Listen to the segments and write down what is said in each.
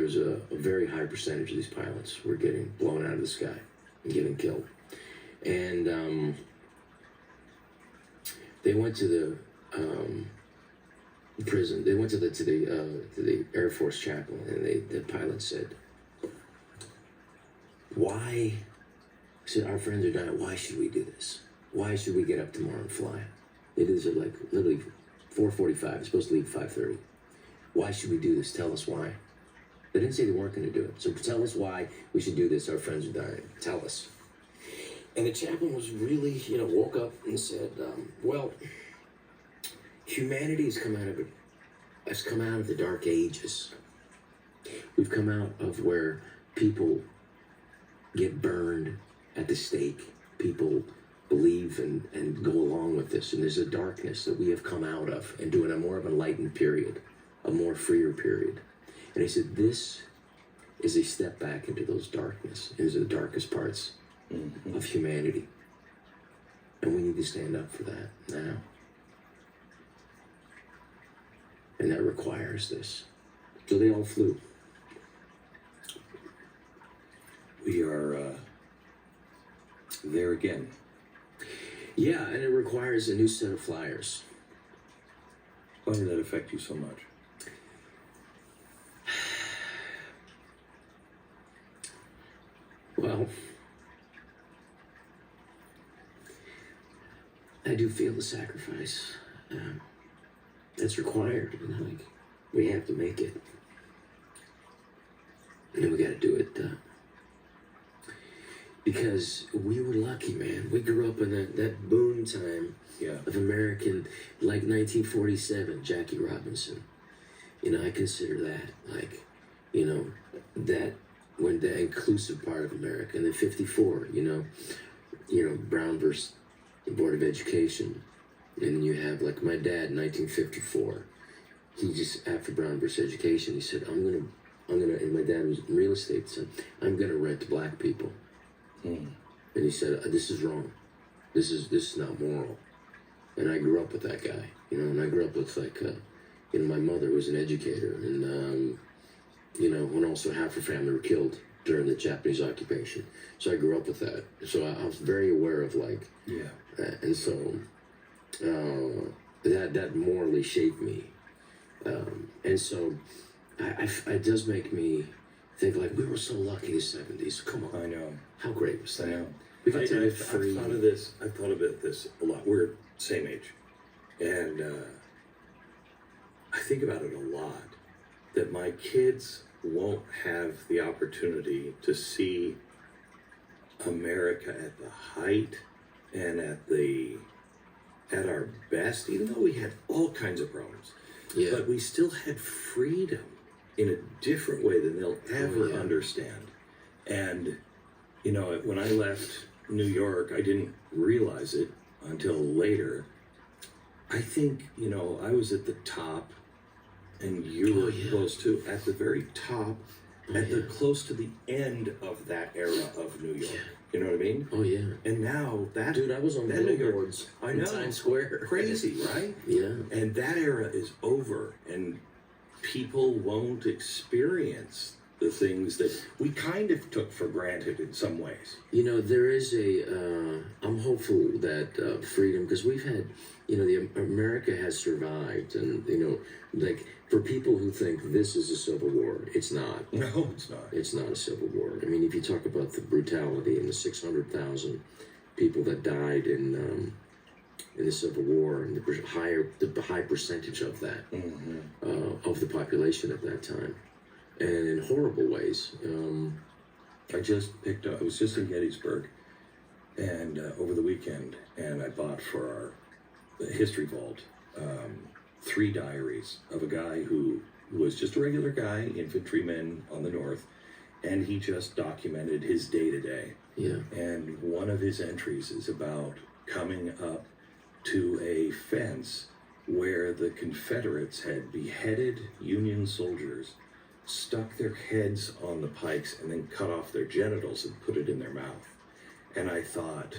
was a very high percentage of these pilots were getting blown out of the sky and getting killed. And they went to the prison. They went to the Air Force chapel, and the pilot said, "Why?" He said, "Our friends are dying. Why should we do this? Why should we get up tomorrow and fly? It is at like literally 4:45. It's supposed to leave 5:30. Why should we do this? Tell us why." They didn't say they weren't going to do it. So tell us why we should do this. Our friends are dying. Tell us. And the chaplain was really, woke up and said, well, humanity has come out of the dark ages. We've come out of where people get burned at the stake. People believe and go along with this. And there's a darkness that we have come out of and doing a more of an enlightened period, a more freer period. And he said, this is a step back into those darkness, into the darkest parts of humanity. And we need to stand up for that now. And that requires this. So they all flew. We are there again. Yeah, and it requires a new set of flyers. Why did that affect you so much? Well, I do feel the sacrifice that's required. Like, we have to make it. And we got to do it because we were lucky, man. We grew up in that boom time of American, like 1947, Jackie Robinson. I consider that, like, that when the inclusive part of America. And then 54, Brown versus the Board of Education. And then you have, like, my dad, 1954. He just, after Brown versus Education, he said, I'm gonna, and my dad was in real estate, said, I'm gonna rent to black people. And he said, this is wrong. This is not moral. And I grew up with that guy, and I grew up with, like, my mother was an educator, and, when also half her family were killed during the Japanese occupation. So I grew up with that. So I was very aware of, like, that. And so that morally shaped me. And so it does make me think, like, we were so lucky in the 70s. Come on. I know. How great was that? I know. I've thought about this a lot. We're same age. And I think about it a lot, that my kids won't have the opportunity to see America at the height and at our best, even though we had all kinds of problems. Yeah. But we still had freedom in a different way than they'll ever understand. And, when I left New York, I didn't realize it until later. I think, I was at the top, and you were close to, at the very top, close to the end of that era of New York. You know what I mean? Oh, yeah. And now that... Dude, I was on billboards in Times Square. Crazy, right? Yeah. And that era is over, and people won't experience the things that we kind of took for granted in some ways. There is I'm hopeful that freedom, because we've had, America has survived, and, like, for people who think this is a civil war, it's not. No, it's not. It's not a civil war. I mean, if you talk about the brutality and the 600,000 people that died in the Civil War, and the high percentage of that, of the population at that time, and in horrible ways. I was just in Gettysburg, and over the weekend, and I bought for our history vault 3 diaries of a guy who was just a regular guy, infantryman on the north, and he just documented his day-to-day. Yeah. And one of his entries is about coming up to a fence where the Confederates had beheaded Union soldiers, stuck their heads on the pikes, and then cut off their genitals and put it in their mouth. And I thought,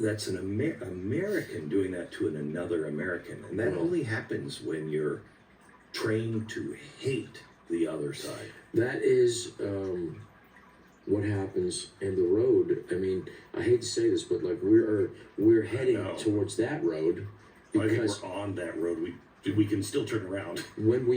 that's an American doing that to another American. And that only happens when you're trained to hate the other side. That is what happens in the road. I mean, I hate to say this, but like we're heading towards that road I think because we're on that road. We can still turn around. when we